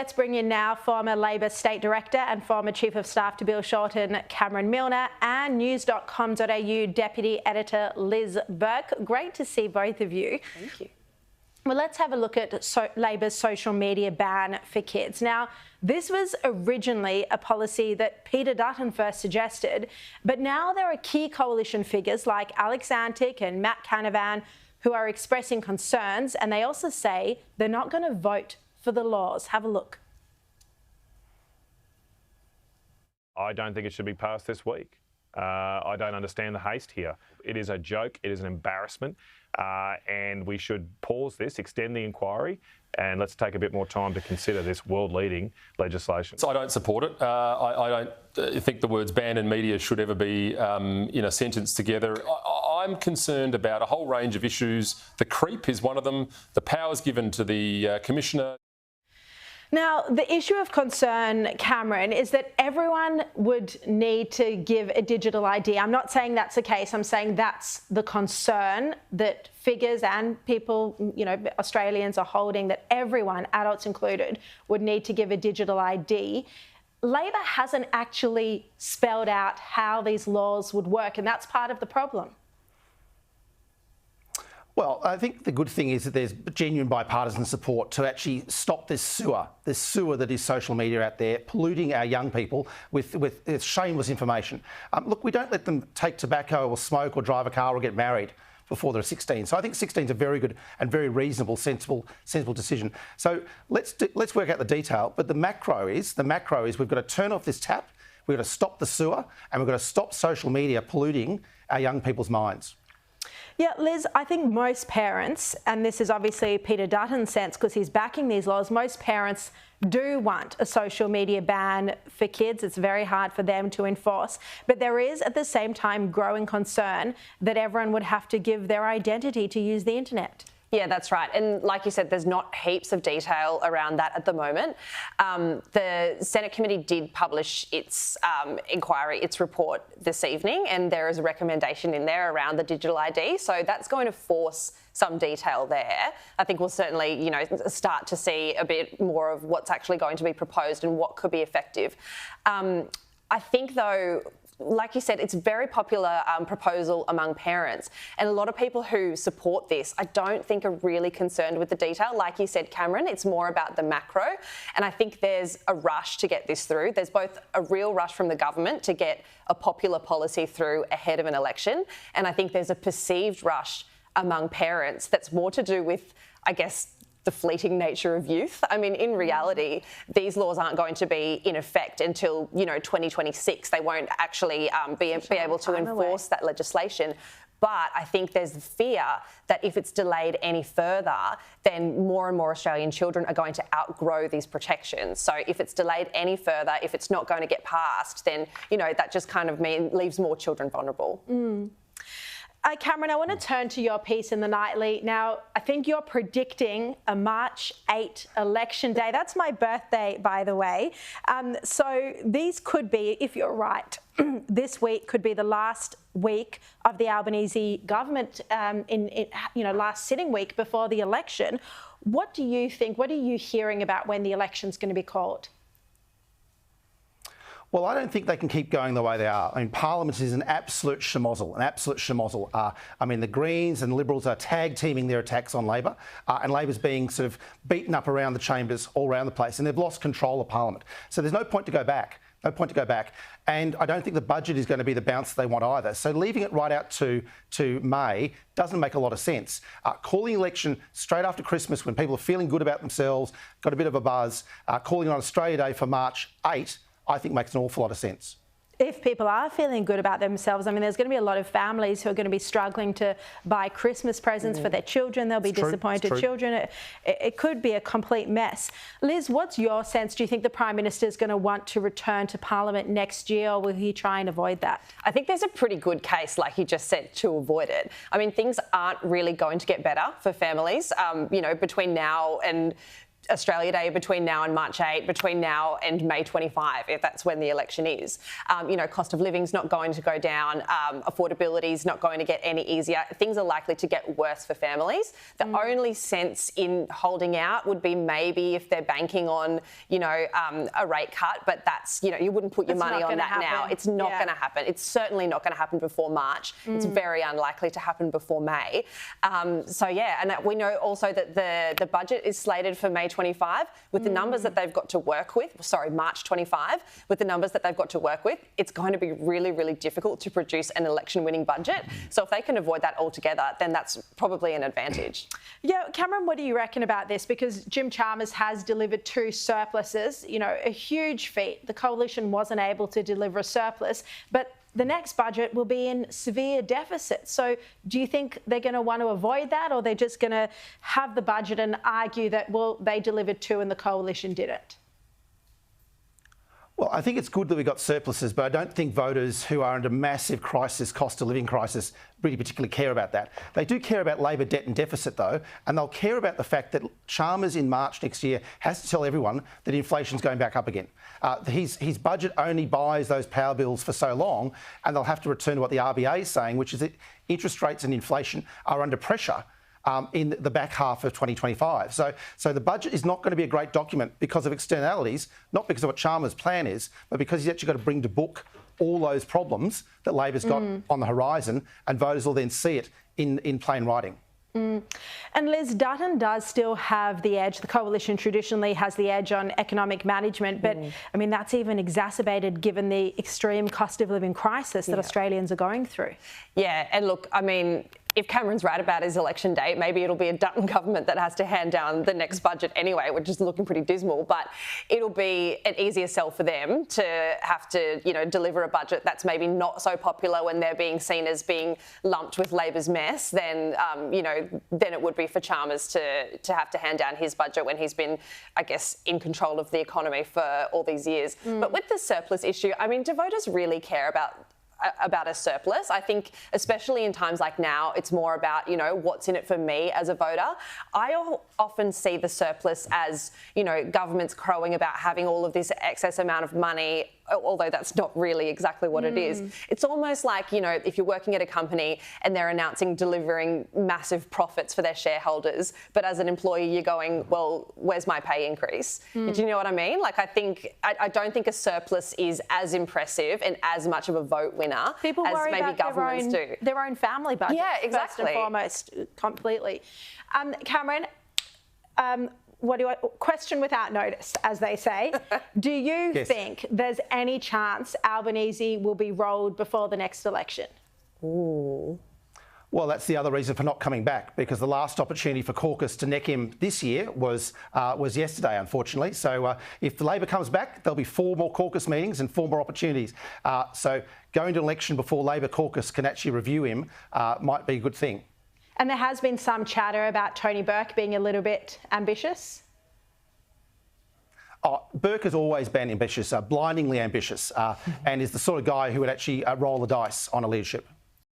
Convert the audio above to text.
let's bring in now former Labor State Director and former Chief of Staff to Bill Shorten, Cameron Milner, and news.com.au Deputy Editor Liz Burke. Great to see both of you. Thank you. Well, let's have a look at Labor's social media ban for kids. Now, this was originally a policy that Peter Dutton first suggested, but now there are key coalition figures like Alex Antic and Matt Canavan who are expressing concerns, and they also say they're not going to vote for the laws. Have a look. I don't think it should be passed this week. I don't understand the haste here. It is a joke, it is an embarrassment, and we should pause this, extend the inquiry, and let's take a bit more time to consider this world-leading legislation. So I don't support it. I don't think the words ban and media should ever be in a sentence together. I'm concerned about a whole range of issues. The creep is one of them. The powers given to the Commissioner. Now, the issue of concern, Cameron, is that everyone would need to give a digital ID. I'm not saying that's the case. I'm saying that's the concern that figures and people, Australians are holding, that everyone, adults included, would need to give a digital ID. Labor hasn't actually spelled out how these laws would work, and that's part of the problem. Well, I think the good thing is that there's genuine bipartisan support to actually stop this sewer that is social media out there, polluting our young people with shameless information. Look, we don't let them take tobacco or smoke or drive a car or get married before they're 16. So I think 16 is a very good and very reasonable, sensible decision. So let's work out the detail. But the macro is we've got to turn off this tap, we've got to stop the sewer, and we've got to stop social media polluting our young people's minds. Yeah, Liz, I think most parents, and this is obviously Peter Dutton's sense because he's backing these laws, most parents do want a social media ban for kids. It's very hard for them to enforce. But there is, at the same time, growing concern that everyone would have to give their identity to use the internet. Yeah, that's right. And like you said, there's not heaps of detail around that at the moment. The Senate committee did publish its its report this evening, and there is a recommendation in there around the digital ID. So that's going to force some detail there. I think we'll certainly, start to see a bit more of what's actually going to be proposed and what could be effective. I think, though, like you said, it's a very popular proposal among parents, and a lot of people who support this, I don't think are really concerned with the detail. Like you said, Cameron, it's more about the macro, and I think there's a rush to get this through. There's both a real rush from the government to get a popular policy through ahead of an election, and I think there's a perceived rush among parents that's more to do with, I guess, the fleeting nature of youth. I mean, in reality, these laws aren't going to be in effect until, 2026. They won't actually be able to enforce that legislation. But I think there's the fear that if it's delayed any further, then more and more Australian children are going to outgrow these protections. So if it's delayed any further, if it's not going to get passed, then, that just kind of leaves more children vulnerable. Cameron, I want to turn to your piece in the Nightly. Now, I think you're predicting a March 8 election day. That's my birthday, by the way. So these could be, if you're right, this week could be the last week of the Albanese government last sitting week before the election. What do you think? What are you hearing about when the election's going to be called? Well, I don't think they can keep going the way they are. I mean, Parliament is an absolute schmozzle, the Greens and Liberals are tag-teaming their attacks on Labor, and Labor's being sort of beaten up around the chambers all around the place, and they've lost control of Parliament. So there's no point to go back. And I don't think the budget is going to be the bounce they want either. So leaving it right out to May doesn't make a lot of sense. Calling election straight after Christmas when people are feeling good about themselves, got a bit of a buzz, calling on Australia Day for March 8, I think makes an awful lot of sense. If people are feeling good about themselves, I mean, there's going to be a lot of families who are going to be struggling to buy Christmas presents for their children. There'll be disappointed children. It could be a complete mess. Liz, what's your sense? Do you think the Prime Minister is going to want to return to Parliament next year, or will he try and avoid that? I think there's a pretty good case, like he just said, to avoid it. I mean, things aren't really going to get better for families, between now and Australia Day between now and March 8, between now and May 25, if that's when the election is. Cost of living's not going to go down, affordability's not going to get any easier. Things are likely to get worse for families. The only sense in holding out would be maybe if they're banking on, a rate cut, but that's, you wouldn't put your money on that now. It's not going to happen. It's certainly not going to happen before March. It's very unlikely to happen before May. And we know also that the budget is slated for May 25 with the numbers that they've got to work with. March 25 with the numbers that they've got to work with. It's going to be really, really difficult to produce an election-winning budget. So if they can avoid that altogether, then that's probably an advantage. Yeah, Cameron, what do you reckon about this? Because Jim Chalmers has delivered 2 surpluses, a huge feat. The coalition wasn't able to deliver a surplus, but the next budget will be in severe deficit. So do you think they're going to want to avoid that, or they're just going to have the budget and argue that, well, they delivered 2 and the coalition didn't? Well, I think it's good that we got surpluses, but I don't think voters who are under massive crisis, cost of living crisis, really particularly care about that. They do care about Labor debt and deficit, though, and they'll care about the fact that Chalmers in March next year has to tell everyone that inflation's going back up again. His budget only buys those power bills for so long, and they'll have to return to what the RBA is saying, which is that interest rates and inflation are under pressure in the back half of 2025. So the budget is not going to be a great document because of externalities, not because of what Chalmers' plan is, but because he's actually got to bring to book all those problems that Labor's got on the horizon, and voters will then see it in plain writing. And Liz, Dutton does still have the edge. The coalition traditionally has the edge on economic management, but I mean, that's even exacerbated given the extreme cost of living crisis that Australians are going through. Yeah, and look, I mean, if Cameron's right about his election date, maybe it'll be a Dutton government that has to hand down the next budget anyway, which is looking pretty dismal. But it'll be an easier sell for them to have to, deliver a budget that's maybe not so popular when they're being seen as being lumped with Labor's mess than it would be for Chalmers to have to hand down his budget when he's been, I guess, in control of the economy for all these years. But with the surplus issue, I mean, do voters really care about a surplus? I think especially in times like now, it's more about, what's in it for me as a voter. I often see the surplus as, governments crowing about having all of this excess amount of money, although that's not really exactly what it is. It's almost like, if you're working at a company and they're announcing delivering massive profits for their shareholders, but as an employee you're going, well, where's my pay increase? Do you know what I mean? Like, I don't think a surplus is as impressive and as much of a vote winner People as worry maybe about governments do. Their own family budget. Yeah, exactly. First and foremost, completely. Cameron, question without notice, as they say. Do you think there's any chance Albanese will be rolled before the next election? Ooh. Well, that's the other reason for not coming back, because the last opportunity for caucus to neck him this year was yesterday, unfortunately. So if the Labor comes back, there'll be 4 more caucus meetings and 4 more opportunities. So going to election before Labor caucus can actually review him might be a good thing. And there has been some chatter about Tony Burke being a little bit ambitious. Burke has always been ambitious, blindingly ambitious, and is the sort of guy who would actually roll the dice on a leadership.